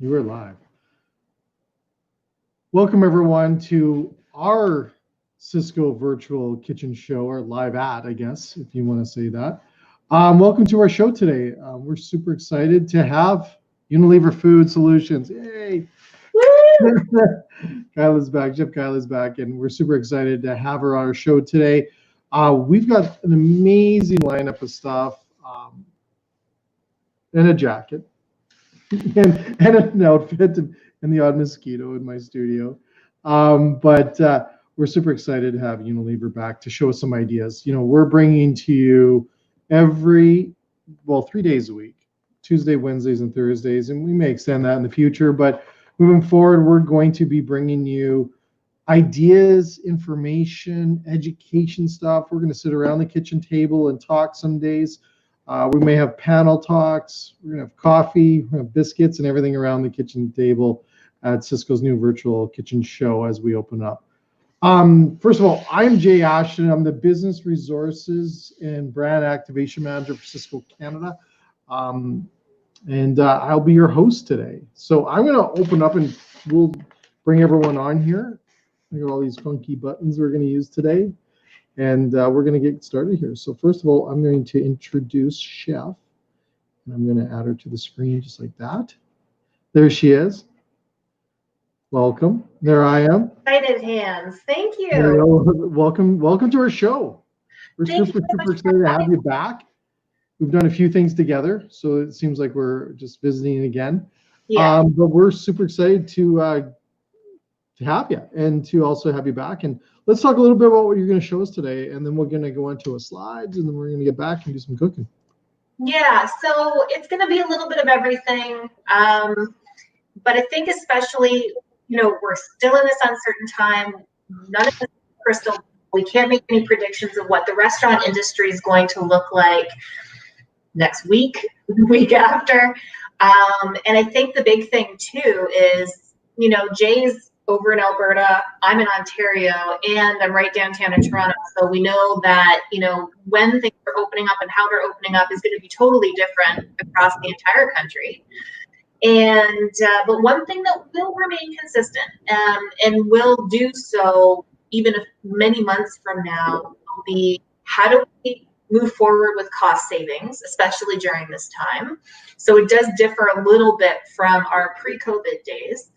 You are live. Welcome everyone to our Sysco virtual kitchen show, or live ad, I guess, if you want to say that. Welcome to our show today. We're super excited to have Unilever Food Solutions. Yay! Kyla's back, Jeff Kyla's back, and we're super excited to have her on our show today. We've got an amazing lineup of stuff, and a jacket. and an outfit and the odd mosquito in my studio. But we're super excited to have Unilever back to show us some ideas. You know, we're bringing to you 3 days a week, Tuesday, Wednesdays, and Thursdays, and we may extend that in the future. But moving forward, we're going to be bringing you ideas, information, education stuff. We're going to sit around the kitchen table and talk some days. We may have panel talks. We're going to have coffee, we have biscuits, and everything around the kitchen table at Sysco's new virtual kitchen show as we open up. First of all, I'm Jay Ashton. I'm the Business Resources and Brand Activation Manager for Sysco Canada. And I'll be your host today. So I'm going to open up and we'll bring everyone on here. Look at all these funky buttons we're going to use today. And we're going to get started here. So first of all, I'm going to introduce Chef. And I'm going to add her to the screen just like that. There she is. Welcome. There I am. Excited hands. Thank you. Welcome to our show. We're super excited to have you back. We've done a few things together, so it seems like we're just visiting again. Yeah. But we're super excited to have you and to also have you back. And let's talk a little bit about what you're going to show us today, and then we're going to go into a slides, and then we're going to get back and do some cooking. Yeah, so it's going to be a little bit of everything, but I think especially, we're still in this uncertain time. None of this is crystal. We can't make any predictions of what the restaurant industry is going to look like next week, the week after. And I think the big thing too is, Jay's over in Alberta, I'm in Ontario, and I'm right downtown in Toronto. So we know that, when things are opening up and how they're opening up is going to be totally different across the entire country. And but one thing that will remain consistent, and will do so even if many months from now, will be how do we move forward with cost savings, especially during this time. So it does differ a little bit from our pre-COVID days.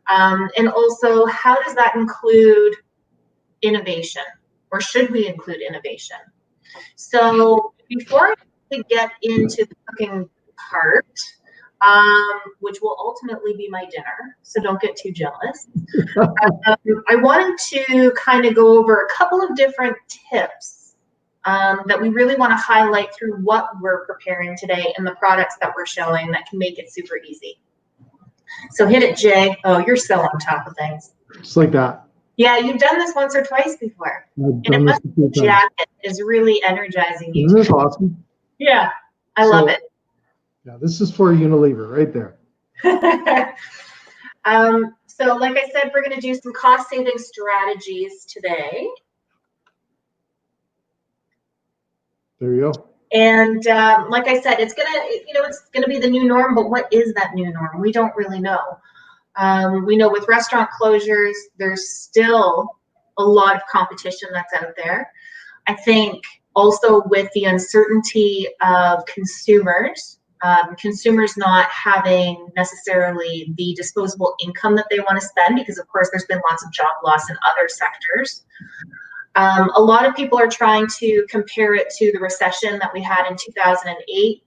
And also, how does that include innovation, or should we include innovation? So before we get into the cooking part, which will ultimately be my dinner, so don't get too jealous, I wanted to kind of go over a couple of different tips that we really want to highlight through what we're preparing today and the products that we're showing that can make it super easy. So hit it, Jay. Oh, you're so on top of things. Just like that. Yeah, you've done this once or twice before. I've done this a few times. Jacket is really energizing you. Isn't this awesome? Yeah, I love it. Yeah, this is for Unilever right there. So like I said, we're going to do some cost saving strategies today. There you go. And like I said, it's gonna be the new norm. But what is that new norm? We don't really know. We know with restaurant closures, there's still a lot of competition that's out there. I think also with the uncertainty of consumers not having necessarily the disposable income that they want to spend, because of course there's been lots of job loss in other sectors. A lot of people are trying to compare it to the recession that we had in 2008,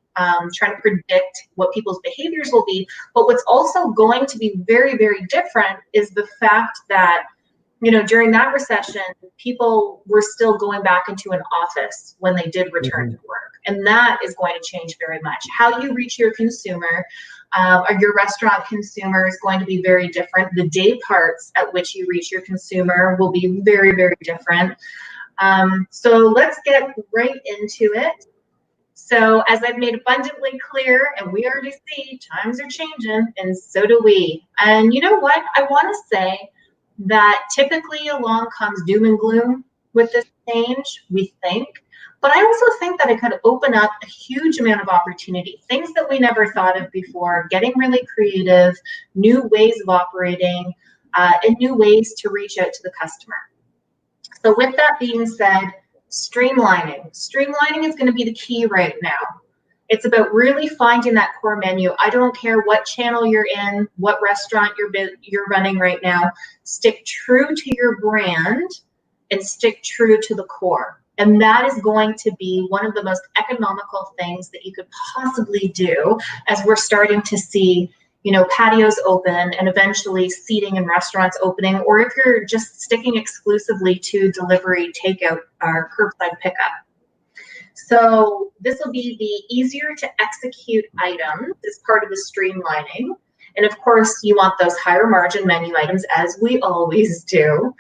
trying to predict what people's behaviors will be. But what's also going to be very, very different is the fact that, during that recession, people were still going back into an office when they did return to work. And that is going to change very much. How you reach your consumer, or your restaurant consumer, is going to be very different. The day parts at which you reach your consumer will be very, very different. So let's get right into it. So as I've made abundantly clear, and we already see times are changing, and so do we. And you know what? I want to say that typically along comes doom and gloom with this change, we think. But I also think that it could open up a huge amount of opportunity, things that we never thought of before, getting really creative, new ways of operating, and new ways to reach out to the customer. So with that being said, streamlining. Streamlining is going to be the key right now. It's about really finding that core menu. I don't care what channel you're in, what restaurant you're running right now. Stick true to your brand and stick true to the core. And that is going to be one of the most economical things that you could possibly do as we're starting to see, you know, patios open and eventually seating in restaurants opening, or if you're just sticking exclusively to delivery, takeout, or curbside pickup. So this will be the easier to execute items as part of the streamlining. And of course, you want those higher margin menu items, as we always do.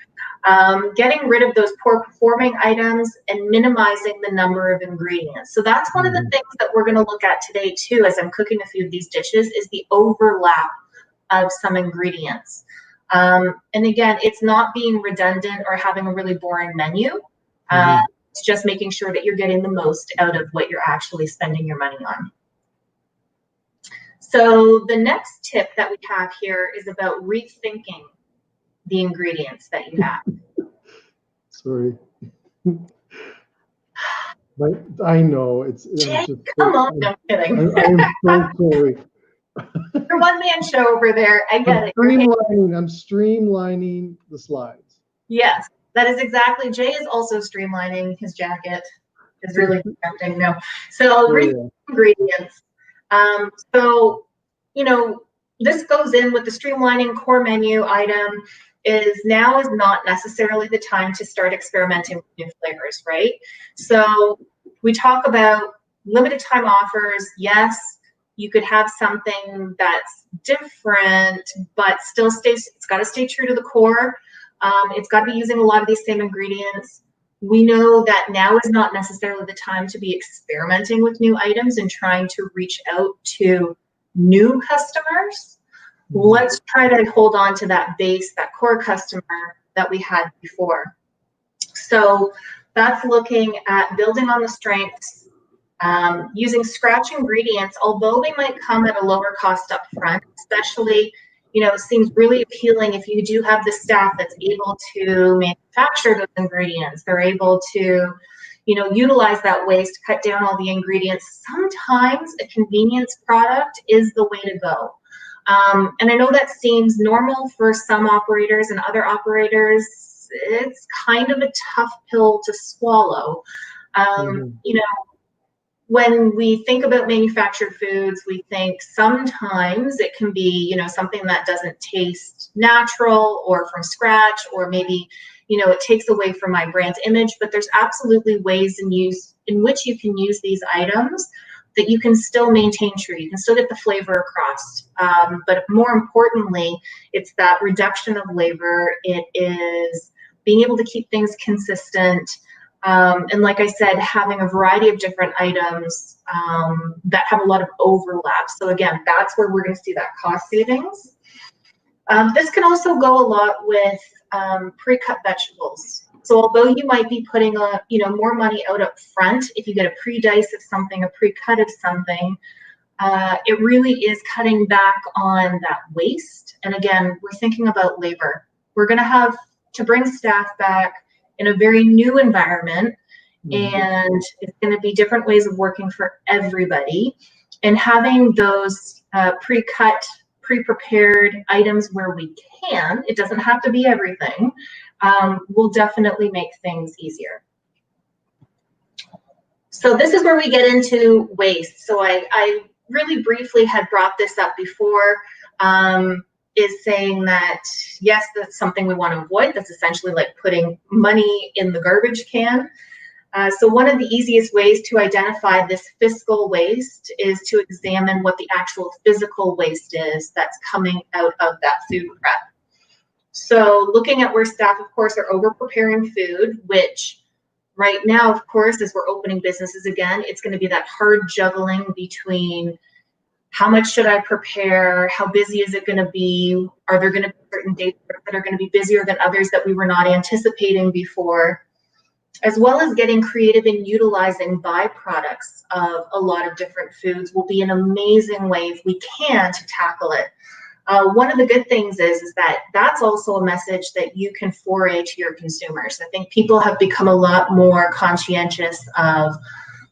Getting rid of those poor performing items and minimizing the number of ingredients. So that's one of the things that we're going to look at today too, as I'm cooking a few of these dishes, is the overlap of some ingredients. And again, it's not being redundant or having a really boring menu. It's just making sure that you're getting the most out of what you're actually spending your money on. So the next tip that we have here is about rethinking the ingredients that you have. Sorry. But I know it's Jay, come on, I'm kidding. I'm so sorry. Your one-man show over there. I get it. I'm streamlining the slides. Yes, that is exactly. Jay is also streamlining his jacket. Is really tempting. No. So ingredients. So, you know, this goes in with the streamlining core menu item. Now is not necessarily the time to start experimenting with new flavors, right? So we talk about limited time offers. Yes, you could have something that's different, but still it's got to stay true to the core. It's got to be using a lot of these same ingredients. We know that now is not necessarily the time to be experimenting with new items and trying to reach out to new customers. Let's try to hold on to that base, that core customer that we had before. So that's looking at building on the strengths, using scratch ingredients, although they might come at a lower cost up front, especially, you know, it seems really appealing if you do have the staff that's able to manufacture those ingredients. They're able to, you know, utilize that waste, cut down all the ingredients. Sometimes a convenience product is the way to go. And I know that seems normal for some operators, and other operators, it's kind of a tough pill to swallow. You know, when we think about manufactured foods, we think sometimes it can be, you know, something that doesn't taste natural or from scratch, or maybe, you know, it takes away from my brand's image. But there's absolutely ways in which you can use these items that you can still maintain true. You can still get the flavor across. But more importantly, it's that reduction of labor. It is being able to keep things consistent. And like I said, having a variety of different items that have a lot of overlap. So again, that's where we're going to see that cost savings. This can also go a lot with pre-cut vegetables. So although you might be putting more money out up front, if you get a pre-dice of something, a pre-cut of something, it really is cutting back on that waste. And again, we're thinking about labor. We're going to have to bring staff back in a very new environment, and it's going to be different ways of working for everybody. And having those pre-cut, pre-prepared items where we can, it doesn't have to be everything, will definitely make things easier. So this is where we get into waste. So I really briefly had brought this up before, is saying that, yes, that's something we want to avoid. That's essentially like putting money in the garbage can. So one of the easiest ways to identify this fiscal waste is to examine what the actual physical waste is that's coming out of that food prep. So looking at where staff, of course, are over preparing food, which right now, of course, as we're opening businesses again, it's going to be that hard juggling between how much should I prepare? How busy is it going to be? Are there going to be certain days that are going to be busier than others that we were not anticipating before? as well as getting creative in utilizing byproducts of a lot of different foods will be an amazing way, if we can, to tackle it. One of the good things is that that's also a message that you can foray to your consumers. I think people have become a lot more conscientious of,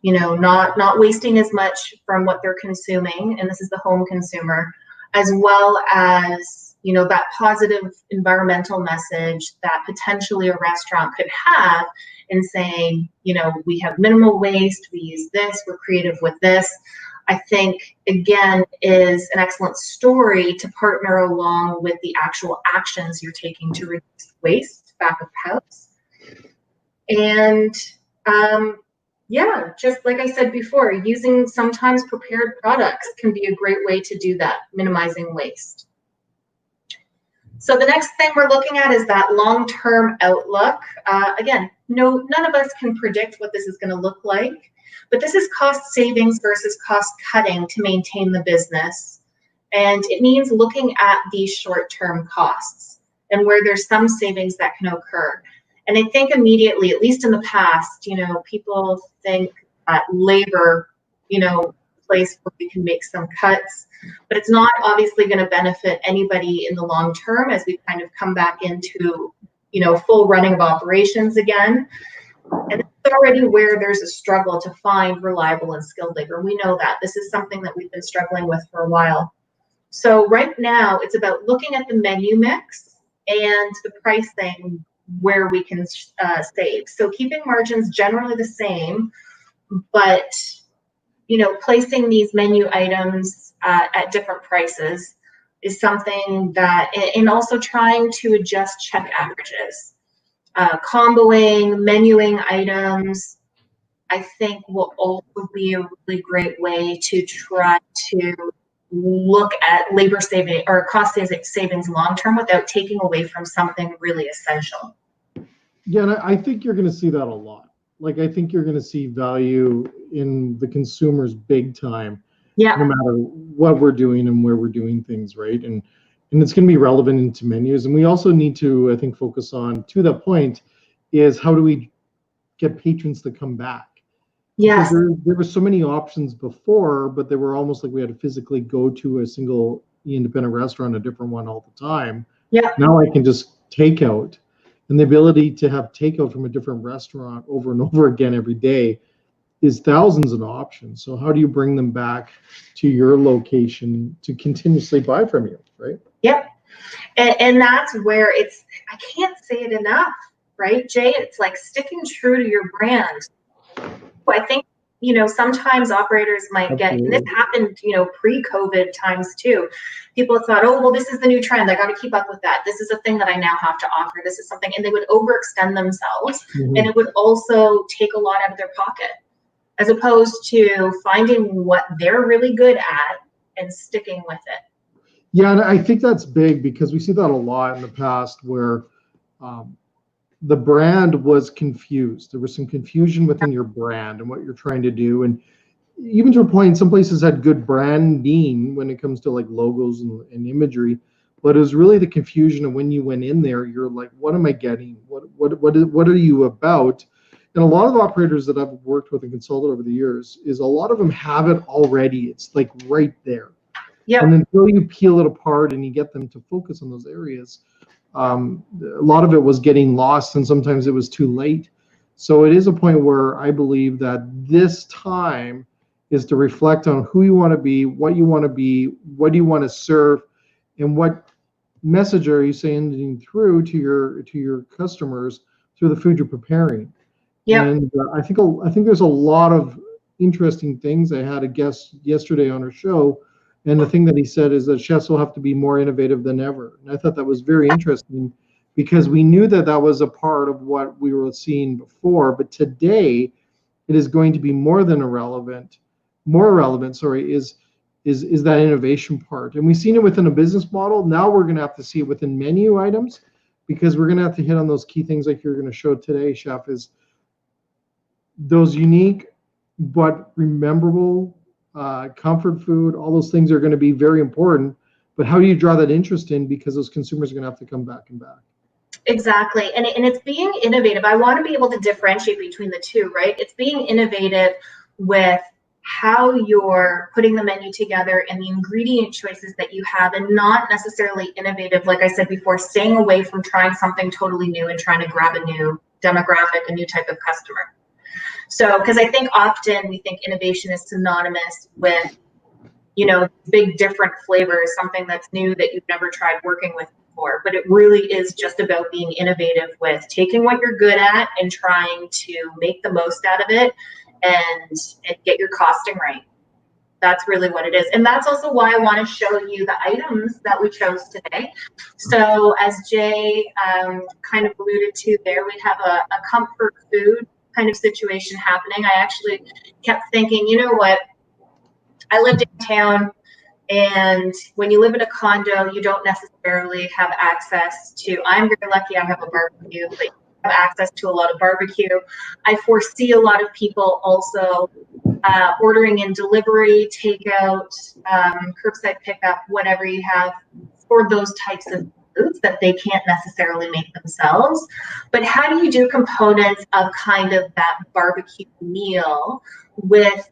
not wasting as much from what they're consuming, and this is the home consumer, as well as, that positive environmental message that potentially a restaurant could have in saying, we have minimal waste, we use this, we're creative with this. I think, again, is an excellent story to partner along with the actual actions you're taking to reduce waste back of house. And yeah, just like I said before, using sometimes prepared products can be a great way to do that, minimizing waste. So the next thing we're looking at is that long-term outlook. Again, none of us can predict what this is going to look like, but this is cost savings versus cost cutting to maintain the business. And it means looking at these short-term costs and where there's some savings that can occur. And I think immediately, at least in the past, people think that labor, place where we can make some cuts, but it's not obviously going to benefit anybody in the long term as we kind of come back into, full running of operations again. And it's already where there's a struggle to find reliable and skilled labor. We know that. This is something that we've been struggling with for a while. So right now, it's about looking at the menu mix and the pricing where we can save. So keeping margins generally the same, but placing these menu items at different prices is something that, and also trying to adjust check averages. Comboing, menuing items, I think will also be a really great way to try to look at labor saving or cost savings long term without taking away from something really essential. Yeah, and I think you're going to see that a lot. Like, I think you're going to see value in the consumers big time, no matter what we're doing and where we're doing things, right? And it's going to be relevant into menus. And we also need to, I think, focus on, to that point, is how do we get patrons to come back? Yes. Because there were so many options before, but they were almost like we had to physically go to a single independent restaurant, a different one all the time. Yeah. Now I can just take out. And the ability to have takeout from a different restaurant over and over again every day is thousands of options. So how do you bring them back to your location to continuously buy from you, right? Yep. And that's where I can't say it enough, right, Jay? It's like sticking true to your brand. I think, sometimes operators might get, and this happened, pre-COVID times too. People thought, oh, well, this is the new trend. I got to keep up with that. This is a thing that I now have to offer. This is something, and they would overextend themselves, and it would also take a lot out of their pocket, as opposed to finding what they're really good at and sticking with it. Yeah, and I think that's big because we see that a lot in the past where the brand was confused. There was some confusion within your brand and what you're trying to do. And even to a point, some places had good branding when it comes to like logos and imagery, but it was really the confusion of when you went in there, you're like, what am I getting? What are you about? And a lot of operators that I've worked with and consulted over the years is a lot of them have it already. It's like right there. Yeah. And until you peel it apart and you get them to focus on those areas, a lot of it was getting lost, and sometimes it was too late. So it is a point where I believe that this time is to reflect on who you want to be, what do you want to serve, and what message are you sending through to your customers through the food you're preparing. Yeah. And I think there's a lot of interesting things. I had a guest yesterday on our show, and the thing that he said is that chefs will have to be more innovative than ever. And I thought that was very interesting because we knew that that was a part of what we were seeing before. But today, it is going to be more relevant, is that innovation part. And we've seen it within a business model. Now we're going to have to see it within menu items because we're going to have to hit on those key things like you're going to show today, Chef, is those unique but rememberable comfort food. All those things are going to be very important, but how do you draw that interest in, because those consumers are going to have to come back and back. Exactly. And it's being innovative. I want to be able to differentiate between the two, right? It's being innovative with how you're putting the menu together and the ingredient choices that you have, and not necessarily innovative, like I said before, staying away from trying something totally new and trying to grab a new demographic, a new type of customer. So, because I think often we think innovation is synonymous with, you know, big different flavors, something that's new that you've never tried working with before. But it really is just about being innovative with taking what you're good at and trying to make the most out of it and get your costing right. That's really what it is. And that's also why I want to show you the items that we chose today. So as Jay kind of alluded to there, we have a comfort food kind of situation happening. I actually kept thinking, you know what, I live downtown, and when you live in a condo, you don't necessarily have access to, I'm very lucky I have a barbecue, but you have access to a lot of barbecue. I foresee a lot of people also ordering in delivery, takeout, curbside pickup, whatever you have for those types of foods that they can't necessarily make themselves. But how do you do components of kind of that barbecue meal with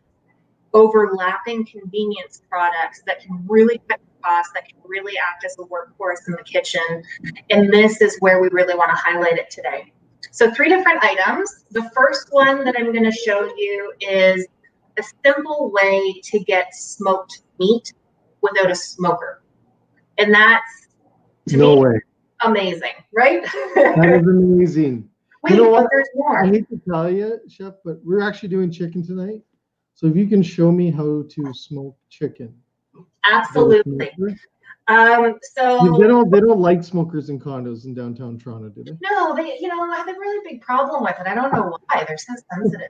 overlapping convenience products that can really cut costs, that can really act as a workhorse in the kitchen? And this is where we really want to highlight it today. So 3 different items. The first one that I'm going to show you is a simple way to get smoked meat without a smoker. And that's, to No me, way. amazing, right? That is amazing. Wait, You know but what? there's more. I hate to tell you, Chef, but we're actually doing chicken tonight. So if you can show me how to smoke chicken. Absolutely. So they don't like smokers in condos in downtown Toronto, do they? No, they, you know, have a really big problem with it. I don't know why. They're so sensitive.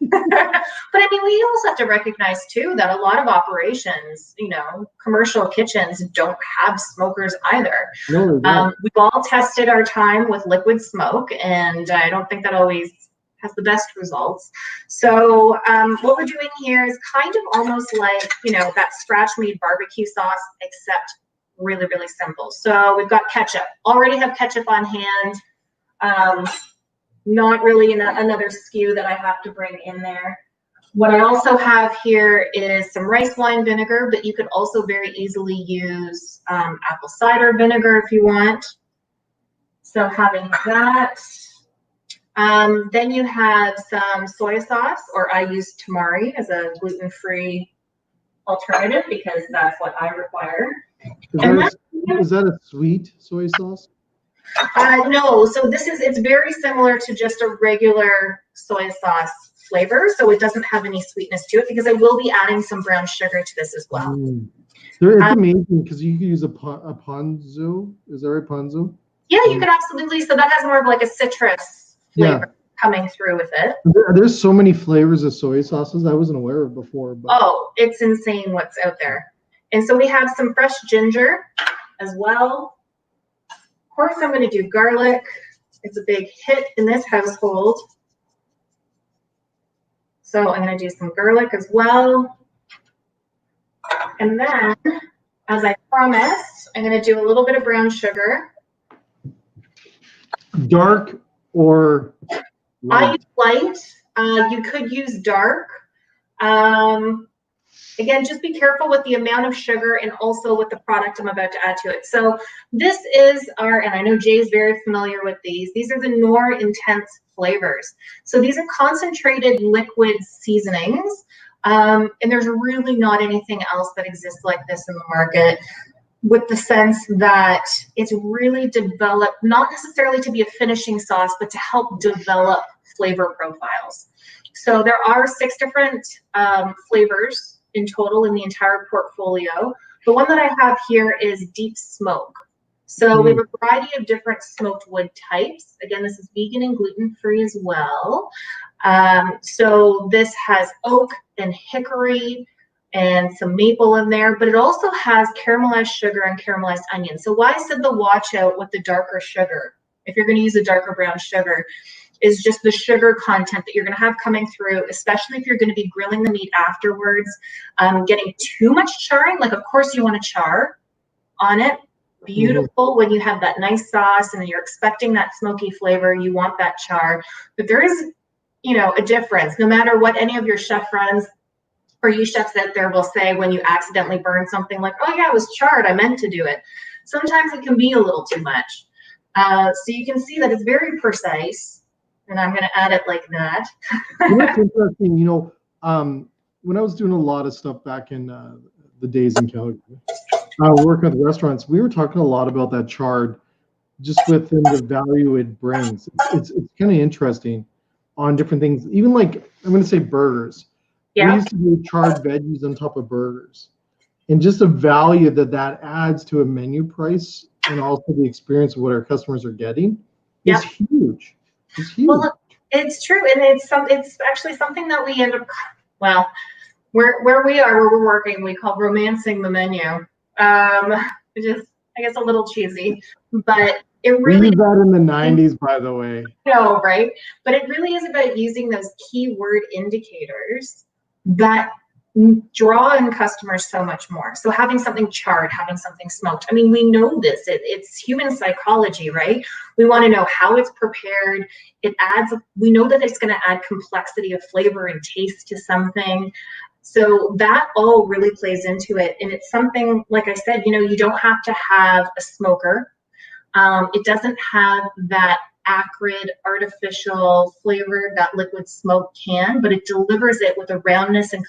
But I mean, we also have to recognize too that a lot of operations, you know, commercial kitchens don't have smokers either. No, they don't. We've all tested our time with liquid smoke, and I don't think that always has the best results. So what we're doing here is kind of almost like, you know, that scratch made barbecue sauce, except really, really simple. So we've got ketchup. Already have ketchup on hand. Not really another SKU that I have to bring in there. What I also have here is some rice wine vinegar, but you could also very easily use apple cider vinegar if you want. So having that. Then you have some soy sauce, or I use tamari as a gluten-free alternative because that's what I require. Is that a sweet soy sauce? No, so it's very similar to just a regular soy sauce flavor, so it doesn't have any sweetness to it, because I will be adding some brown sugar to this as well. It's amazing because you can use a ponzu. Is that right, ponzu? Yeah, you could absolutely. So that has more of like a citrus flavor coming through with it. There's so many flavors of soy sauces I wasn't aware of before. But. Oh, it's insane what's out there. And so we have some fresh ginger as well. Of course, I'm going to do garlic. It's a big hit in this household. So I'm going to do some garlic as well. And then, as I promised, I'm going to do a little bit of brown sugar. Dark or light? I use light. You could use dark. Again, just be careful with the amount of sugar and also with the product I'm about to add to it. So this is and I know Jay's very familiar with these. These are the Knorr Intense flavors. So these are concentrated liquid seasonings. And there's really not anything else that exists like this in the market, with the sense that it's really developed, not necessarily to be a finishing sauce, but to help develop flavor profiles. So there are 6 different flavors in total in the entire portfolio. The one that I have here is deep smoke. So we have a variety of different smoked wood types. Again, this is vegan and gluten-free as well. So this has oak and hickory and some maple in there, but it also has caramelized sugar and caramelized onion. So why I said the watch out with the darker sugar, if you're going to use a darker brown sugar, is just the sugar content that you're going to have coming through, especially if you're going to be grilling the meat afterwards. Getting too much charring, like of course you want to char on it, beautiful when you have that nice sauce and you're expecting that smoky flavor. You want that char, but there is, a difference. No matter what any of your chef friends or you chefs out there will say when you accidentally burn something, like, oh yeah, it was charred, I meant to do it. Sometimes it can be a little too much. So you can see that it's very precise, and I'm going to add it like that. It's interesting, when I was doing a lot of stuff back in the days in Calgary, working with restaurants, we were talking a lot about that chard, just within the value it brings. It's kind of interesting on different things. Even like, I'm going to say burgers. Yeah. We used to do charred veggies on top of burgers, and just the value that adds to a menu price, and also the experience of what our customers are getting is huge. It's huge. Well, it's true, and it's actually something that we end up, well, where we're working, we call romancing the menu, which is, I guess, a little cheesy, but it really. We used that in the 90s, by the way. No, right? But it really is about using those keyword indicators that draw in customers so much more. So having something charred, having something smoked. I mean, we know this. It's human psychology, right? We want to know how it's prepared. We know that it's going to add complexity of flavor and taste to something. So that all really plays into it. And it's something, like I said, you don't have to have a smoker. It doesn't have that acrid, artificial flavor that liquid smoke can, but it delivers it with a roundness and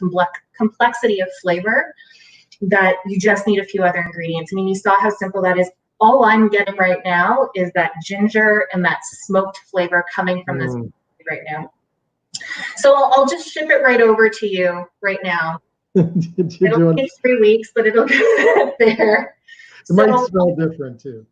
complexity of flavor that you just need a few other ingredients. I mean, you saw how simple that is. All I'm getting right now is that ginger and that smoked flavor coming from this right now. So I'll just ship it right over to you right now. It'll take 3 weeks, but it'll get there. It might smell different too.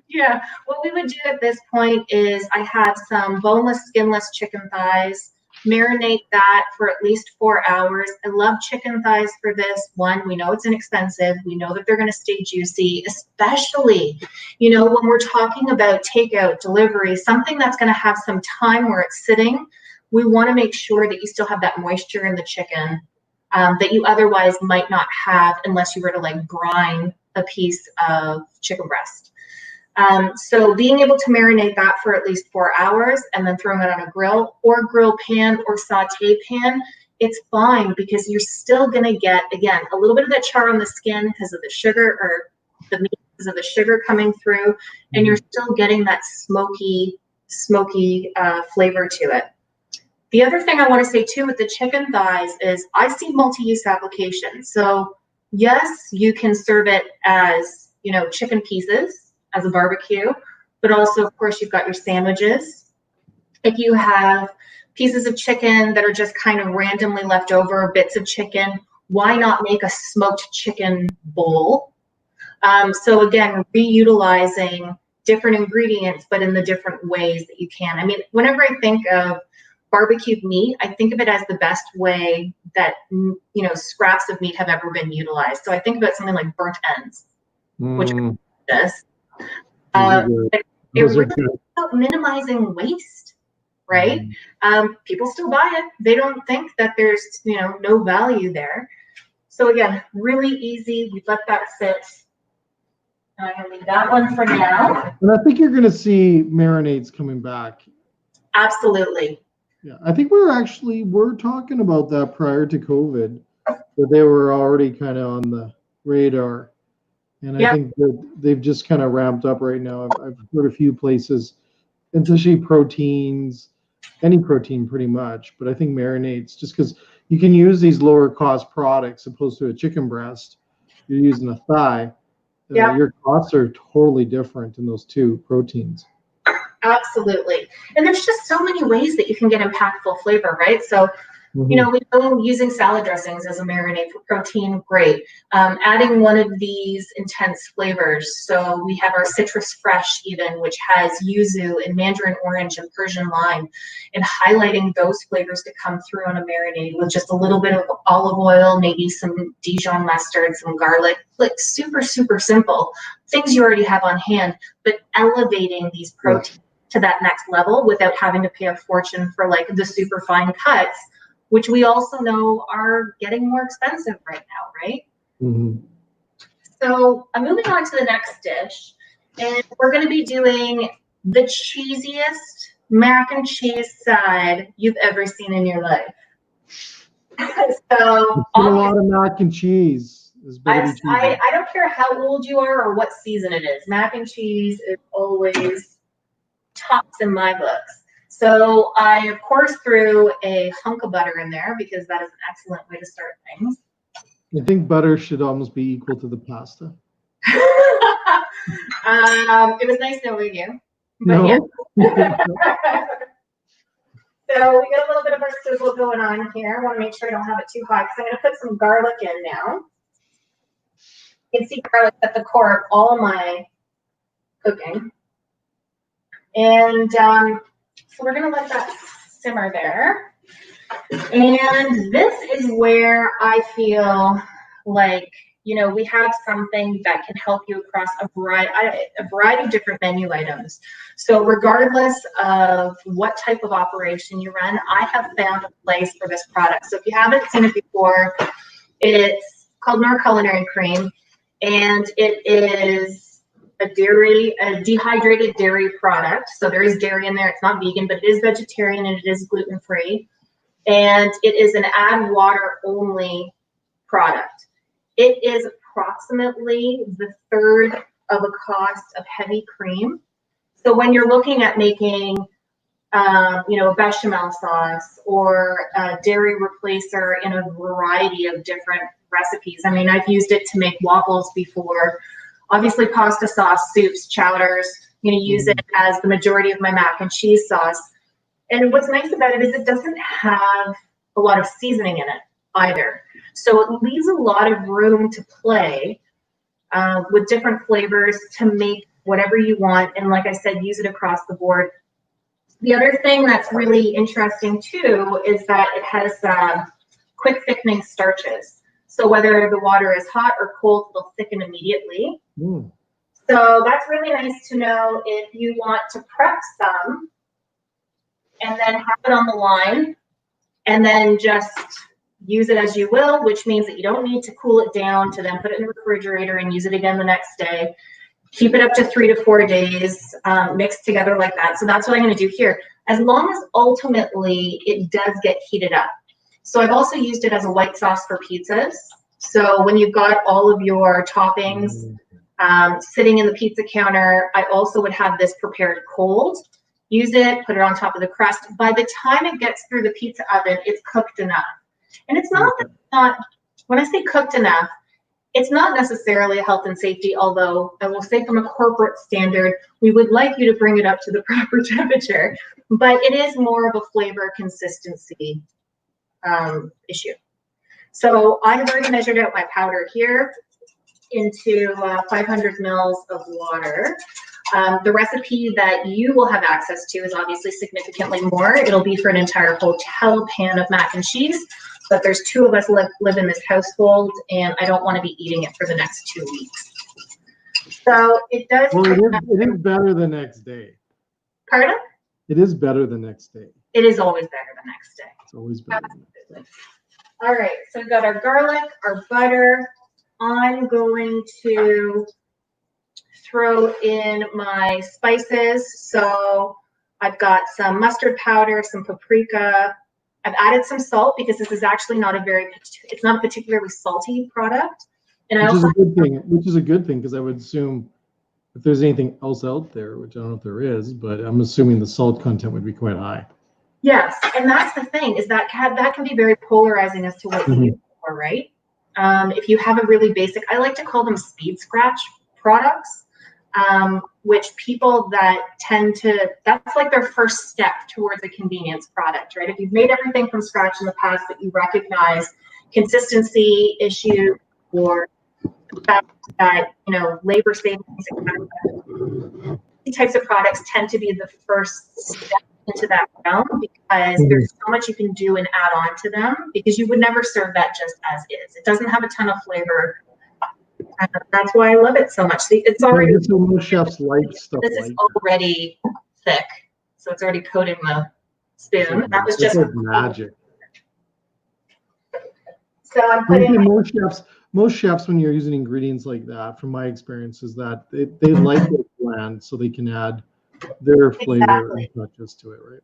Yeah, what we would do at this point is I have some boneless, skinless chicken thighs. Marinate that for at least 4 hours. I love chicken thighs for this. One, we know it's inexpensive. We know that they're going to stay juicy, especially, when we're talking about takeout, delivery, something that's going to have some time where it's sitting. We want to make sure that you still have that moisture in the chicken that you otherwise might not have unless you were to like brine a piece of chicken breast. So being able to marinate that for at least 4 hours and then throwing it on a grill pan or saute pan, it's fine because you're still going to get, again, a little bit of that char on the skin because of the sugar or the meat because of the sugar coming through, and you're still getting that smoky flavor to it. The other thing I want to say too with the chicken thighs is I see multi-use applications. So yes, you can serve it as, chicken pieces as a barbecue, but also, of course, you've got your sandwiches. If you have pieces of chicken that are just kind of randomly left over, bits of chicken, why not make a smoked chicken bowl? So again, reutilizing different ingredients, but in the different ways that you can. I mean, whenever I think of barbecued meat, I think of it as the best way that, scraps of meat have ever been utilized. So I think about something like burnt ends, which this. It really is about minimizing waste, right? People still buy it. They don't think that there's, no value there. So again, really easy. We let that sit. I'm going to leave that one for now. And I think you're going to see marinades coming back. Absolutely. Yeah, I think we're talking about that prior to COVID, that they were already kind of on the radar. And I think that they've just kind of ramped up right now. I've heard a few places, especially proteins, any protein pretty much, but I think marinades, just because you can use these lower cost products opposed to a chicken breast, you're using a thigh. Your costs are totally different in those two proteins. Absolutely. And there's just so many ways that you can get impactful flavor, right? So, we know using salad dressings as a marinade for protein, great. Adding one of these intense flavors. So we have our citrus fresh even, which has yuzu and mandarin orange and Persian lime, and highlighting those flavors to come through on a marinade with just a little bit of olive oil, maybe some Dijon mustard, some garlic, like super, super simple things you already have on hand, but elevating these proteins to that next level without having to pay a fortune for like the super fine cuts, which we also know are getting more expensive right now, right? So I'm moving on to the next dish. And we're going to be doing the cheesiest mac and cheese side you've ever seen in your life. So a lot of mac and cheese. I don't care how old you are or what season it is. Mac and cheese is always tops in my books. So I, of course, threw a hunk of butter in there because that is an excellent way to start things. I think butter should almost be equal to the pasta. It was nice knowing you. But no? Yeah. So we got a little bit of our sizzle going on here. I want to make sure I don't have it too hot because I'm going to put some garlic in now. You can see garlic at the core of all my cooking. And so we're going to let that simmer there. And this is where I feel like, you know, we have something that can help you across a variety of different menu items. So regardless of what type of operation you run, I have found a place for this product. So if you haven't seen it before, it's called Nor Culinary Cream, and it is a dehydrated dairy product. So there is dairy in there. It's not vegan, but it is vegetarian and it is gluten-free. And it is an add water only product. It is approximately the third of a cost of heavy cream. So when you're looking at making, you know, bechamel sauce or a dairy replacer in a variety of different recipes. I mean, I've used it to make waffles before. Obviously, pasta sauce, soups, chowders. I'm going to use it as the majority of my mac and cheese sauce. And what's nice about it is it doesn't have a lot of seasoning in it either. So it leaves a lot of room to play with different flavors to make whatever you want. And like I said, use it across the board. The other thing that's really interesting too is that it has quick thickening starches. So whether the water is hot or cold, it'll thicken immediately. So that's really nice to know if you want to prep some and then have it on the line and then just use it as you will, which means that you don't need to cool it down to then put it in the refrigerator and use it again the next day. Keep it up to 3 to 4 days, mixed together like that. So that's what I'm going to do here, as long as ultimately it does get heated up. So I've also used it as a white sauce for pizzas. So when you've got all of your toppings sitting in the pizza counter, I also would have this prepared cold. Use it, put it on top of the crust. By the time it gets through the pizza oven, it's cooked enough. And it's not, when I say cooked enough, it's not necessarily a health and safety, although I will say from a corporate standard, we would like you to bring it up to the proper temperature, but it is more of a flavor consistency issue. So I have already measured out my powder here into 500 mils of water. The recipe that you will have access to is obviously significantly more. It'll be for an entire hotel pan of mac and cheese, but there's 2 of us live in this household, and I don't want to be eating it for the next 2 weeks. So it does. Well, it is better the next day. Pardon? It is better the next day. It is always better the next day. It's always better the next day. All right, so we've got our garlic, our butter. I'm going to throw in my spices. So I've got some mustard powder, some paprika. I've added some salt because this is actually not it's not a particularly salty product. And which is a good thing because I would assume if there's anything else out there, which I don't know if there is, but I'm assuming the salt content would be quite high. Yes, and that's the thing, is that can be very polarizing as to what you use for, right? If you have a really basic, I like to call them speed scratch products, which people that that's like their first step towards a convenience product, right? If you've made everything from scratch in the past, but you recognize consistency issue or the fact that, you know, labor savings, these types of products tend to be the first step into that realm because there's so much you can do and add on to them, because you would never serve that just as is. It doesn't have a ton of flavor. That's why I love it so much. See, it's already, most chefs like stuff. This is already thick, so it's already coating the spoon. That was just like magic. So I'm putting most chefs when you're using ingredients like that, from my experience, is that they like it blend so they can add their flavor and touches to it, right?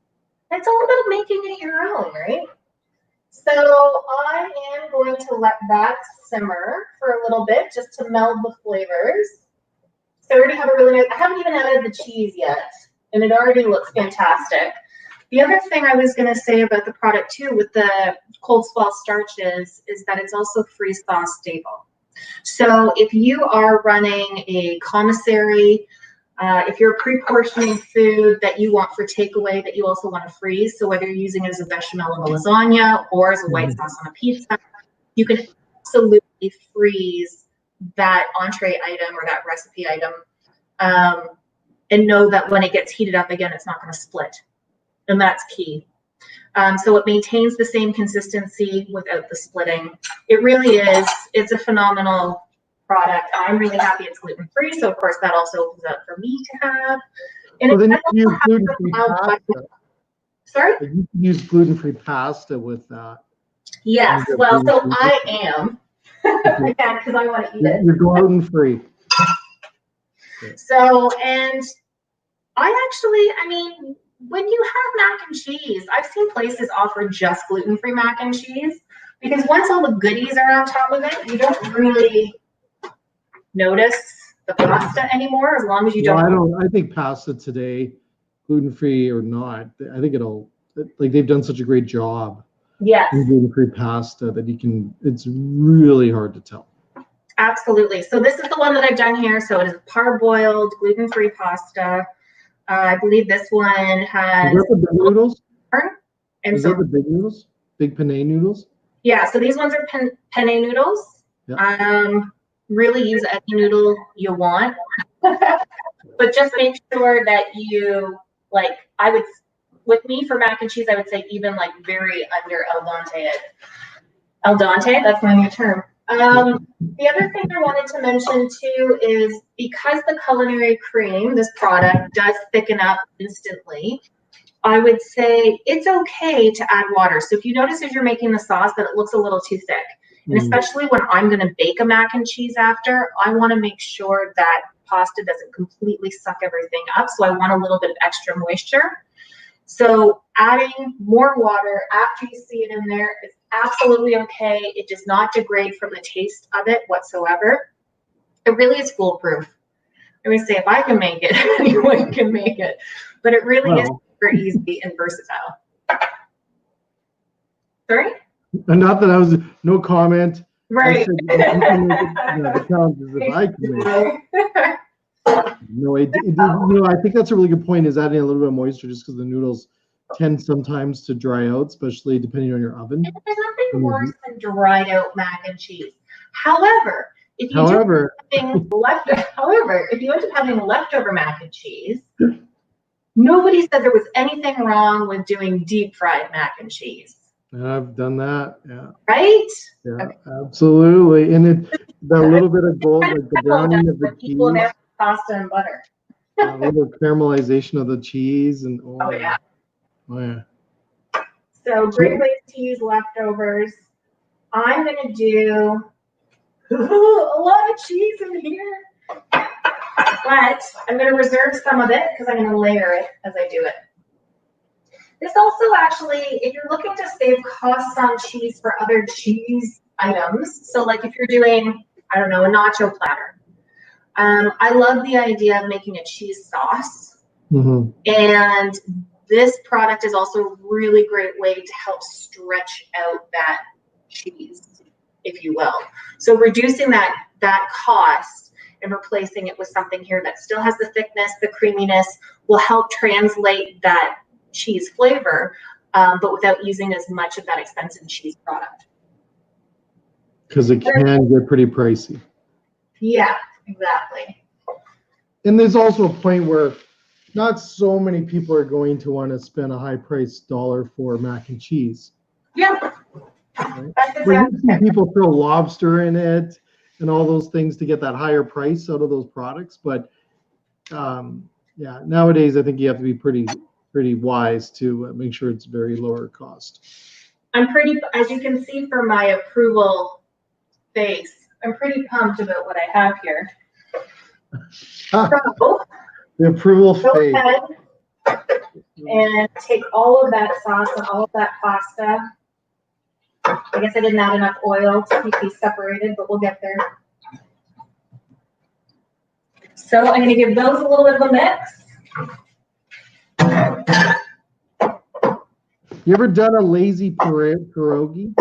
It's all about making it your own, right? So I am going to let that simmer for a little bit just to meld the flavors. So I already have a really nice, I haven't even added the cheese yet, and it already looks fantastic. The other thing I was going to say about the product too with the cold swell starches is that it's also freeze thaw stable. So if you are running a commissary, if you're pre-portioning food that you want for takeaway that you also want to freeze, so whether you're using it as a bechamel of a lasagna or as a white sauce on a pizza, you can absolutely freeze that entree item or that recipe item and know that when it gets heated up again, it's not going to split. And that's key. So it maintains the same consistency without the splitting. It really is. It's a phenomenal product. I'm really happy it's gluten-free. So of course that also opens up for me to have. And so then you use gluten-free pasta. Sorry? You can use gluten-free pasta with that. Yes. Well, so I am. Because I want to eat it. You're gluten-free. So, and I mean, when you have mac and cheese, I've seen places offer just gluten-free mac and cheese because once all the goodies are on top of it, you don't really notice the pasta anymore as long as you don't. I think pasta today, gluten-free or not, I think like they've done such a great job. Yes. In gluten-free pasta that it's really hard to tell. Absolutely. So this is the one that I've done here. So it is parboiled gluten-free pasta. I believe this one has. Is that the big noodles? And is that the big noodles? Big penne noodles? Yeah. So these ones are penne noodles. Yeah. Really use any noodle you want, but just make sure that you with me for mac and cheese, I would say even like very under al dente it. Al dente, that's my new term. The other thing I wanted to mention too is because the culinary cream, this product, does thicken up instantly, I would say it's okay to add water. So if you notice as you're making the sauce that it looks a little too thick, and especially when I'm going to bake a mac and cheese after, I want to make sure that pasta doesn't completely suck everything up. So I want a little bit of extra moisture. So adding more water after you see it in there is absolutely okay. It does not degrade from the taste of it whatsoever. It really is foolproof. I'm going to say if I can make it, anyone can make it. But it really is super easy and versatile. Sorry? Not that I was, no comment. Right. The challenge is if I can make it. No, I think that's a really good point, is adding a little bit of moisture just because the noodles tend sometimes to dry out, especially depending on your oven. There's nothing worse than dried out mac and cheese. However, if you end up having leftover mac and cheese, nobody said there was anything wrong with doing deep fried mac and cheese. I've done that, yeah. Right? Yeah, okay. Absolutely. And the little bit of gold, like the browning of the cheese. Pasta and butter. A little caramelization of the cheese and oh yeah. Oh yeah. So great ways to use leftovers. I'm gonna do a lot of cheese in here, but I'm gonna reserve some of it because I'm gonna layer it as I do it. This also actually, if you're looking to save costs on cheese for other cheese items, so like if you're doing, I don't know, a nacho platter. I love the idea of making a cheese sauce. And this product is also a really great way to help stretch out that cheese, if you will. So reducing that cost and replacing it with something here that still has the thickness, the creaminess, will help translate that cheese flavor, but without using as much of that expensive cheese product. Because it can get pretty pricey. Yeah, exactly. And there's also a point where not so many people are going to want to spend a high price dollar for mac and cheese. Yeah. Right? That's exactly. You see people throw lobster in it and all those things to get that higher price out of those products. But yeah, nowadays I think you have to be pretty wise to make sure it's very lower cost. I'm pretty, as you can see from my approval face, I'm pretty pumped about what I have here. So, The approval Go fade. ahead and take all of that sauce and all of that pasta. I guess I didn't add enough oil to keep these separated, but we'll get there. So I'm going to give those a little bit of a mix. You ever done a lazy pierogi?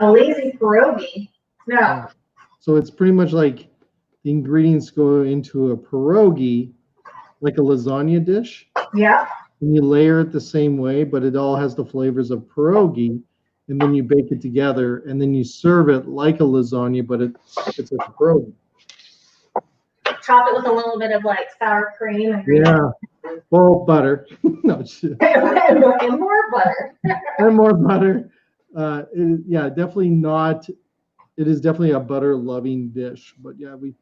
A lazy pierogi? No. Yeah. So it's pretty much like the ingredients go into a pierogi, like a lasagna dish. Yeah. And you layer it the same way, but it all has the flavors of pierogi, and then you bake it together, and then you serve it like a lasagna, but it's like a pierogi. Top it with a little bit of like sour cream and green. Yeah. Well, butter. No shit. And more butter. And more butter. Yeah, definitely not. It is definitely a butter loving dish, but yeah, we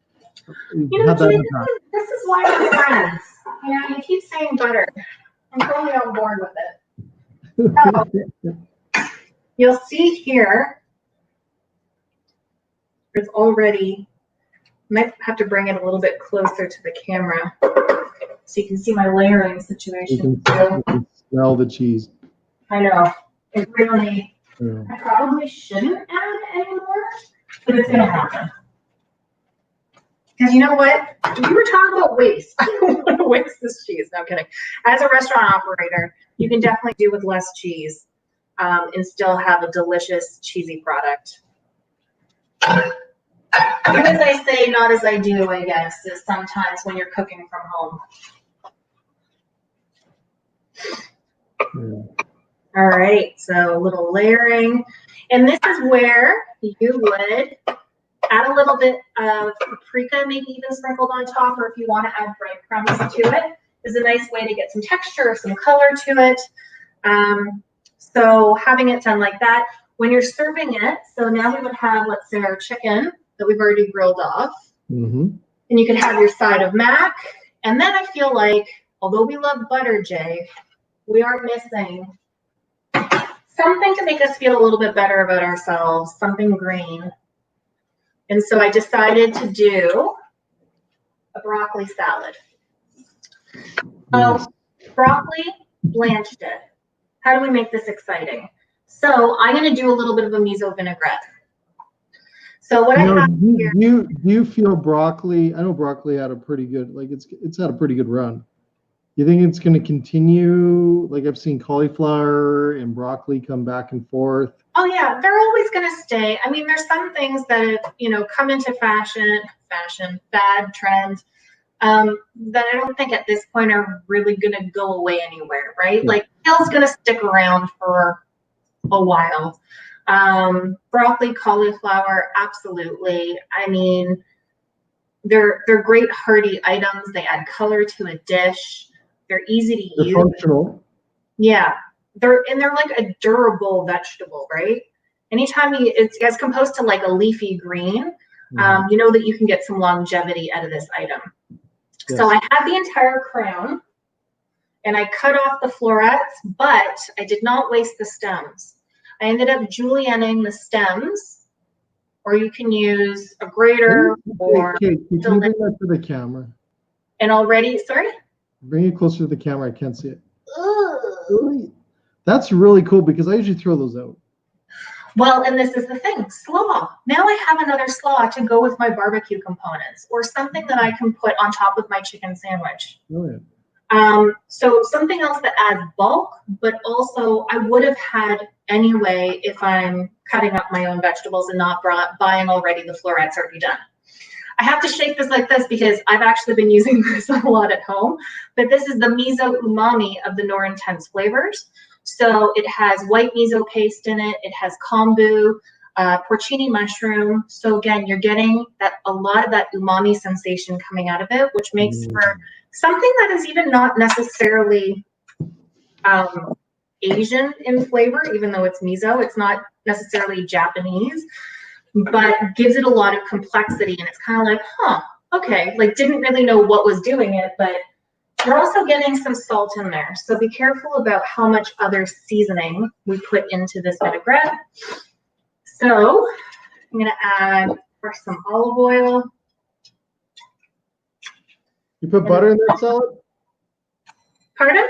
have that. This is why we're friends. You know, you keep saying butter. I'm totally on board with it. So, you'll see here, there's already, might have to bring it a little bit closer to the camera so you can see my layering situation. You can smell the cheese. I know. It really, yeah. I probably shouldn't add anymore, but it's going to happen. Because you know what? You were talking about waste. I don't want to waste this cheese. No, I'm kidding. As a restaurant operator, you can definitely do with less cheese and still have a delicious, cheesy product. Do as I say, not as I do, I guess, is sometimes when you're cooking from home. Yeah. All right, so a little layering. And this is where you would add a little bit of paprika, maybe even sprinkled on top, or if you want to add breadcrumbs to it, is a nice way to get some texture, some color to it. So having it done like that, when you're serving it, so now we would have, let's say, our chicken that we've already grilled off. Mm-hmm. And you can have your side of mac. And then I feel like, although we love butter, Jay, we are missing something to make us feel a little bit better about ourselves, something green. And so I decided to do a broccoli salad. Broccoli, blanched it. How do we make this exciting? So I'm going to do a little bit of a miso vinaigrette. So what I have here. Do you feel broccoli? I know broccoli had a pretty good, like it's had a pretty good run. You think it's going to continue? Like I've seen cauliflower and broccoli come back and forth. Oh yeah, they're always going to stay. I mean, there's some things that come into fad, trend, that I don't think at this point are really going to go away anywhere, right? Yeah. Like kale's going to stick around for a while. Broccoli, cauliflower, absolutely. I mean, they're great hearty items. They add color to a dish. They're easy to use. Functional. Yeah, they're like a durable vegetable, right? Anytime it's as composed to like a leafy green, you know that you can get some longevity out of this item. Yes. So I had the entire crown, and I cut off the florets, but I did not waste the stems. I ended up julienning the stems, or you can use a grater or. Okay, can you bring that to the camera? And already, sorry? Bring it closer to the camera. I can't see it. Ooh. That's really cool because I usually throw those out. Well, and this is the thing, slaw. Now I have another slaw to go with my barbecue components or something that I can put on top of my chicken sandwich. Brilliant. So something else that adds bulk, but also I would have had anyway if I'm cutting up my own vegetables and not buying already the florets already done. I have to shake this like this because I've actually been using this a lot at home, but this is the miso umami of the more intense flavors. So it has white miso paste in it. It has kombu, porcini mushroom. So again, you're getting a lot of that umami sensation coming out of it, which makes for something that is even not necessarily Asian in flavor, even though it's miso. It's not necessarily Japanese, but gives it a lot of complexity. And it's kind of like, okay, like didn't really know what was doing it, but you're also getting some salt in there. So be careful about how much other seasoning we put into this vinaigrette. So I'm going to add some olive oil. You put butter in that salad? Pardon?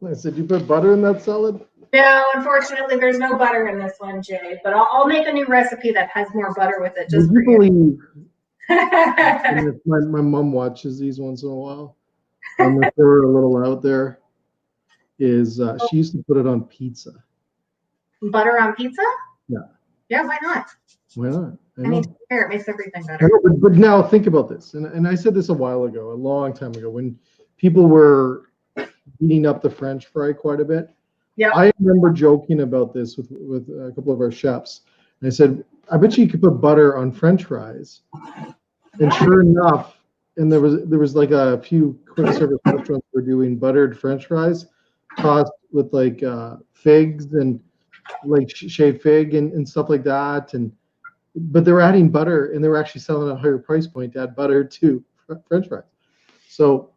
I said, you put butter in that salad? No, unfortunately, there's no butter in this one, Jay. But I'll make a new recipe that has more butter with it. Just Would you for believe? And if my mom watches these once in a while. I'm gonna throw her a little out there. Is she used to put it on pizza? Butter on pizza? Yeah. Yeah, why not? Why not? I mean, it makes everything I better. know, but now think about this, and I said this a while ago, a long time ago, when people were beating up the French fry quite a bit. Yeah. I remember joking about this with a couple of our chefs. And I said, I bet you could put butter on French fries. And sure enough, and there was like a few quick service restaurants were doing buttered French fries, tossed with like figs and like shaved fig and stuff like that. But they were adding butter, and they were actually selling at a higher price point to add butter to French fries. So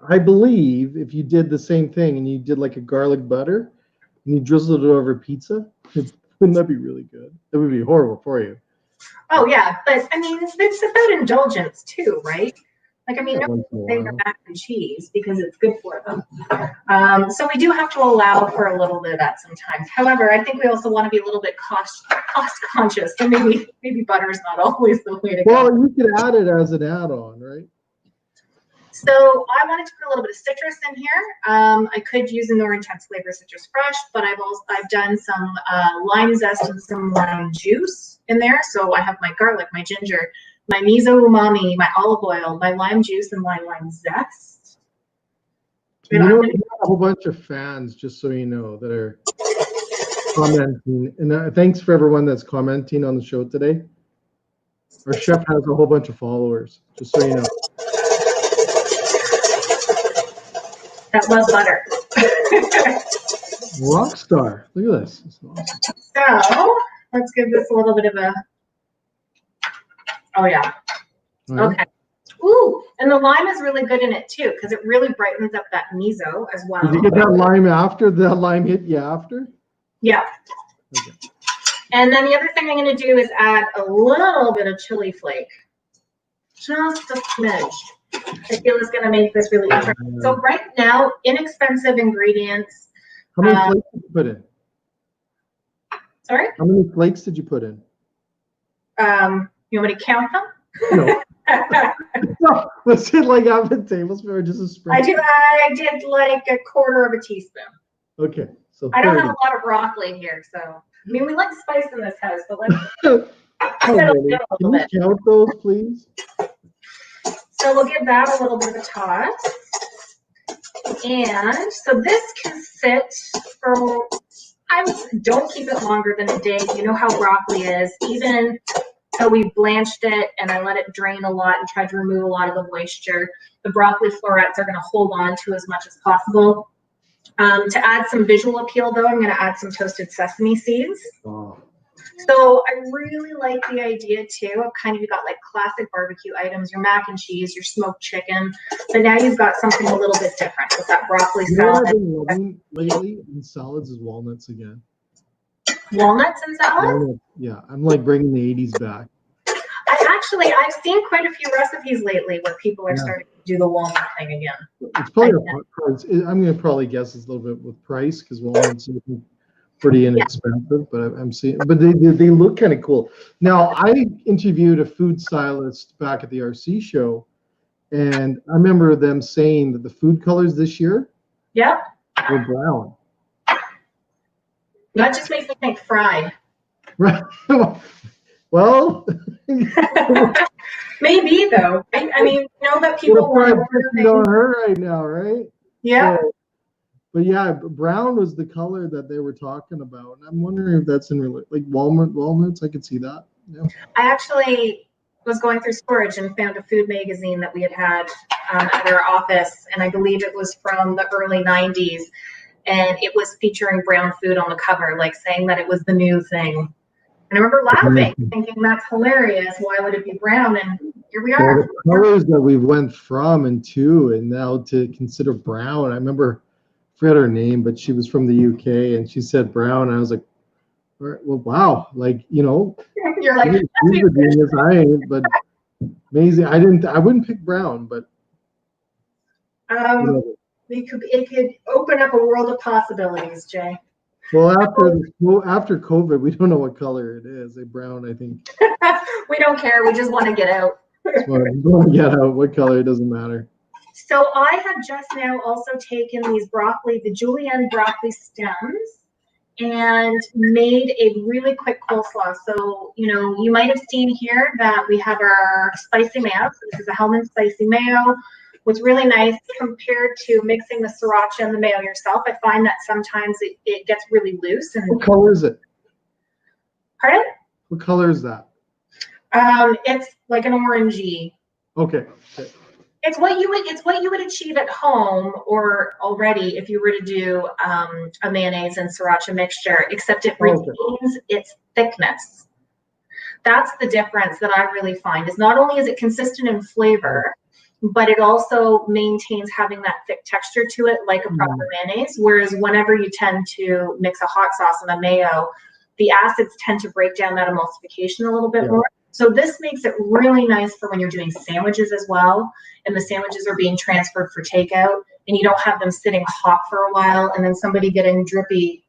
I believe if you did the same thing and you did like a garlic butter and you drizzled it over pizza, wouldn't that be really good? That would be horrible for you. Oh yeah, but I mean, it's about indulgence too, right? Like, I mean, no one's saying they're mac and cheese because it's good for them. So we do have to allow for a little bit of that sometimes. However, I think we also want to be a little bit cost conscious. So maybe butter is not always the way to go. Well, you could add it as an add-on, right? So I wanted to put a little bit of citrus in here. I could use an orange intense flavor citrus fresh, but I've done some lime zest and some lime juice in there. So I have my garlic, my ginger, my miso umami, my olive oil, my lime juice, and my lime zest. You know, we have a whole bunch of fans, just so you know, that are commenting. And thanks for everyone that's commenting on the show today. Our chef has a whole bunch of followers, just so you know. That love butter. Rock star. Look at this. This is awesome. So let's give this a little bit of a. Oh yeah. Right. Okay. Ooh, and the lime is really good in it too because it really brightens up that miso as well. Did you get that lime after? That lime hit you after? Yeah. Okay. And then the other thing I'm going to do is add a little bit of chili flake, just a smidge. I feel is going to make this really interesting. So right now, inexpensive ingredients. How many flakes did you put in? Sorry? How many flakes did you put in? You want me to count them? No. No. Was it like half a tablespoon or just a sprinkle? I did like a quarter of a teaspoon. Okay. So I don't have a lot of broccoli here, so I mean we like spice in this house, but let's Can you count those, please? So we'll give that a little bit of a toss. And so this can sit for, don't keep it longer than a day. You know how broccoli is. Even though we blanched it and I let it drain a lot and tried to remove a lot of the moisture, the broccoli florets are going to hold on to as much as possible. To add some visual appeal, though, I'm going to add some toasted sesame seeds. Oh. So I really like the idea too of kind of you got like classic barbecue items, your mac and cheese, your smoked chicken, but now you've got something a little bit different with that broccoli You know salad. what I've been loving lately in salads is walnuts again. Walnuts in salad? Walnuts, yeah, I'm like bringing the 80s back. I've seen quite a few recipes lately where people are starting to do the walnut thing again. It's probably price. I'm going to probably guess it's a little bit with price because walnuts are pretty inexpensive, but I'm seeing, but they look kind of cool. Now, I interviewed a food stylist back at the RC show, and I remember them saying that the food colors this year were brown. That just makes me think fried. Right. Well, maybe though. I mean, you know that people want to order things on her right now, right? Yeah. So, but yeah, brown was the color that they were talking about, and I'm wondering if that's in like walnuts. I could see that. Yeah. I actually was going through storage and found a food magazine that we had at our office, and I believe it was from the early '90s, and it was featuring brown food on the cover, like saying that it was the new thing. And I remember laughing, thinking that's hilarious. Why would it be brown? And here we are. Well, the colors that we went from and to, and now to consider brown. I remember, I forget her name, but she was from the UK, and she said brown. And I was like, well, wow, like, you know, you're like, she's a genius. I ain't, but Amazing. I wouldn't pick brown, but whatever. It could open up a world of possibilities, Jay. Well, after COVID, we don't know what color it is. A brown, I think. We don't care. We just want to get out. Just want to get out. What color, it doesn't matter. So I have just now also taken these broccoli, the julienne broccoli stems, and made a really quick coleslaw. So, you know, you might have seen here that we have our spicy mayo. So this is a Hellman spicy mayo. What's really nice compared to mixing the sriracha and the mayo yourself, I find that sometimes it gets really loose. And what color is it? Pardon? What color is that? It's like an orangey. Okay. It's what you would achieve at home or already if you were to do a mayonnaise and sriracha mixture, except it retains its thickness. That's the difference that I really find. Is not only is it consistent in flavor, but it also maintains having that thick texture to it like a proper mayonnaise. Whereas whenever you tend to mix a hot sauce and a mayo, the acids tend to break down that emulsification a little bit more. So this makes it really nice for when you're doing sandwiches as well, and the sandwiches are being transferred for takeout, and you don't have them sitting hot for a while, and then somebody getting drippy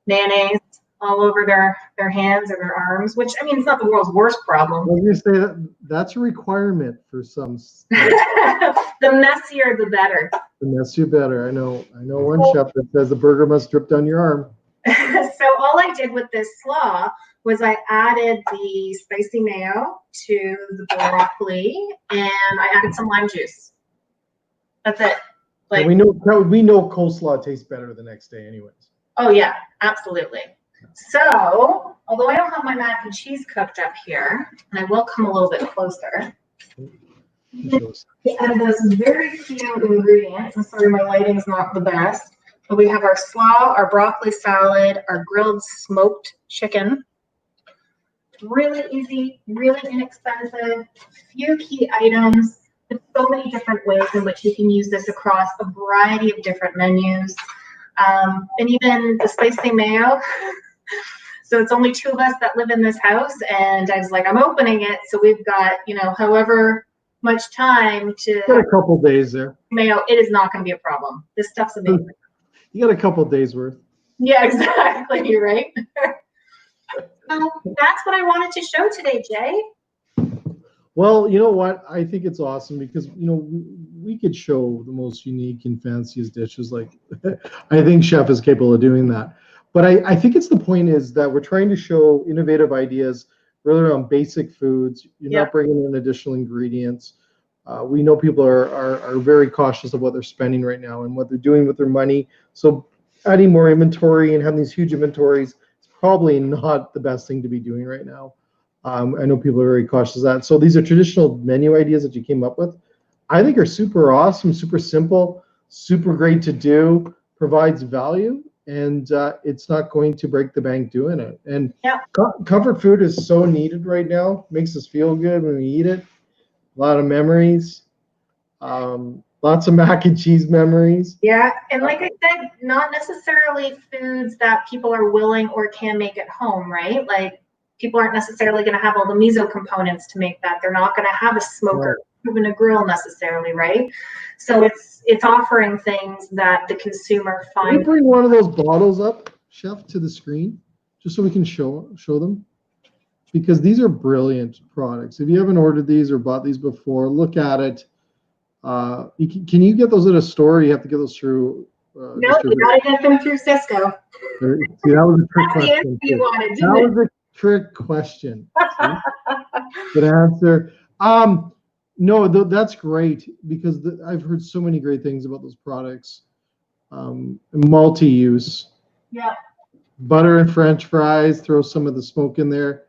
mayonnaise all over their hands or their arms, which, I mean, it's not the world's worst problem. I was going to say that's a requirement for some. The messier, the better. The messier, better. I know one chef that says the burger must drip down your arm. So all I did with this slaw was I added the spicy mayo to the broccoli, and I added some lime juice. That's it. Like, we know coleslaw tastes better the next day anyways. Oh yeah, absolutely. So, although I don't have my mac and cheese cooked up here, and I will come a little bit closer, out of those very few ingredients, I'm sorry my lighting's not the best, but we have our slaw, our broccoli salad, our grilled smoked chicken. Really easy, really inexpensive, few key items. There's so many different ways in which you can use this across a variety of different menus. And even the spicy mayo. So it's only two of us that live in this house, and I was like, I'm opening it, so we've got, you know, however much time to. Got a couple days there. Mayo, it is not going to be a problem. This stuff's amazing. You got a couple days worth. Yeah, exactly. You're right. So that's what I wanted to show today, Jay. Well, you know what? I think it's awesome because, you know, we could show the most unique and fanciest dishes. Like, I think Chef is capable of doing that. But I think it's the point is that we're trying to show innovative ideas really around basic foods. You're not bringing in additional ingredients. We know people are very cautious of what they're spending right now and what they're doing with their money. So adding more inventory and having these huge inventories is probably not the best thing to be doing right now. I know people are very cautious of that. So these are traditional menu ideas that you came up with. I think are super awesome, super simple, super great to do, provides value, and it's not going to break the bank doing it. And comfort food is so needed right now. Makes us feel good when we eat it. A lot of memories. Lots of mac and cheese memories. Yeah, and like I said, not necessarily foods that people are willing or can make at home, right? Like, people aren't necessarily going to have all the miso components to make that. They're not going to have a smoker, even a grill necessarily, right? So it's offering things that the consumer finds. Can you bring one of those bottles up, Chef, to the screen, just so we can show them? Because these are brilliant products. If you haven't ordered these or bought these before, look at it. Can you get those at a store? Or you have to get those through. No, you got to get them through Sysco. See, that was a trick question. That was a trick question. Good answer. No, that's great because I've heard so many great things about those products. Multi-use. Yeah. Butter and French fries. Throw some of the smoke in there.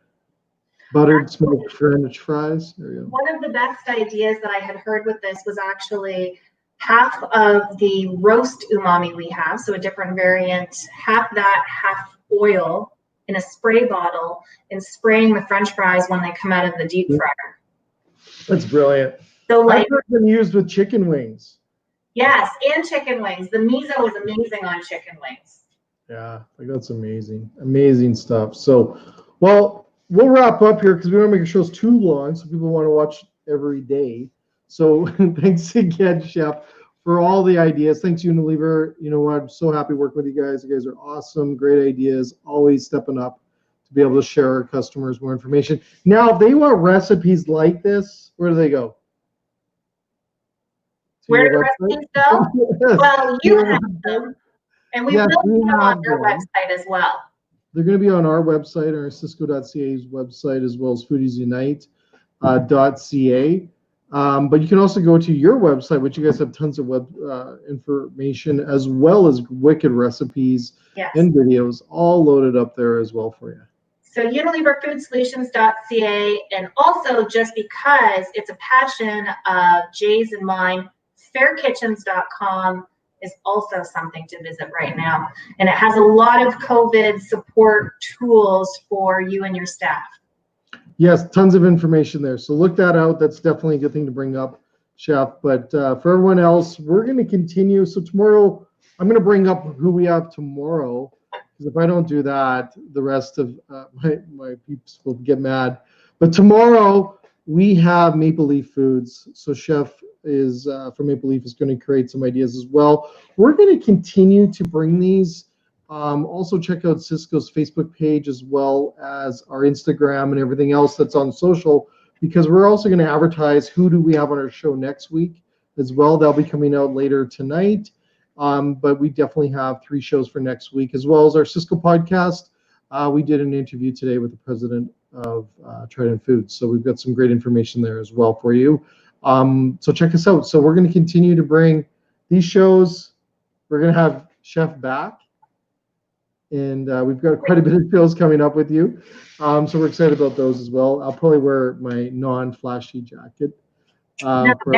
Buttered smoked French fries. There you go. One of the best ideas that I had heard with this was actually half of the roast umami we have, so a different variant, half that, half oil in a spray bottle, and spraying the French fries when they come out of the deep fryer. That's brilliant. So, like, I've heard them used with chicken wings. Yes, and chicken wings. The miso is amazing on chicken wings. Yeah, that's amazing. Amazing stuff. So, well, we'll wrap up here because we don't make the shows too long, so people want to watch every day. So thanks again, Chef, for all the ideas. Thanks, Unilever. You know what? I'm so happy working with you guys. You guys are awesome. Great ideas. Always stepping up to be able to share our customers more information. Now, if they want recipes like this, where do they go? Where do recipes go? Yes. Well, you have them, and we Yes, will we put them on have your them. website as well. They're going to be on our website, our Sysco.ca's website, as well as foodiesunite.ca. But you can also go to your website, which you guys have tons of web information, as well as wicked recipes and videos, all loaded up there as well for you. So unileverfoodsolutions.ca, and also, just because it's a passion of Jay's and mine, fairkitchens.com is also something to visit right now. And it has a lot of COVID support tools for you and your staff. Yes, tons of information there. So look that out. That's definitely a good thing to bring up, Chef. But for everyone else, we're going to continue. So tomorrow, I'm going to bring up who we have tomorrow. Because if I don't do that, the rest of my peeps will get mad. But tomorrow, we have Maple Leaf Foods. So Chef is from Maple Leaf is going to create some ideas as well. We're going to continue to bring these. Also check out Sysco's Facebook page as well as our Instagram and everything else that's on social, because we're also going to advertise who do we have on our show next week as well. They'll be coming out later tonight. But we definitely have 3 shows for next week, as well as our Sysco podcast. We did an interview today with the president of Trident Foods. So we've got some great information there as well for you. So check us out. So we're going to continue to bring these shows. We're going to have Chef back. And we've got quite a bit of shows coming up with you. So we're excited about those as well. I'll probably wear my non-flashy jacket. Now you have to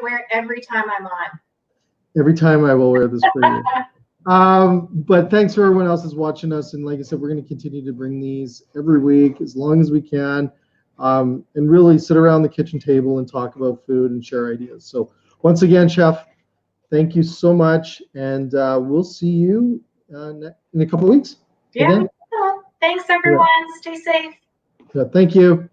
wear it every time I'm on. Every time I will wear this for you. But thanks for everyone else that's watching us. And like I said, we're going to continue to bring these every week as long as we can, and really sit around the kitchen table and talk about food and share ideas. So once again, Chef, thank you so much. And we'll see you in a couple of weeks. Yeah. Thanks, everyone. Stay safe. Yeah, thank you.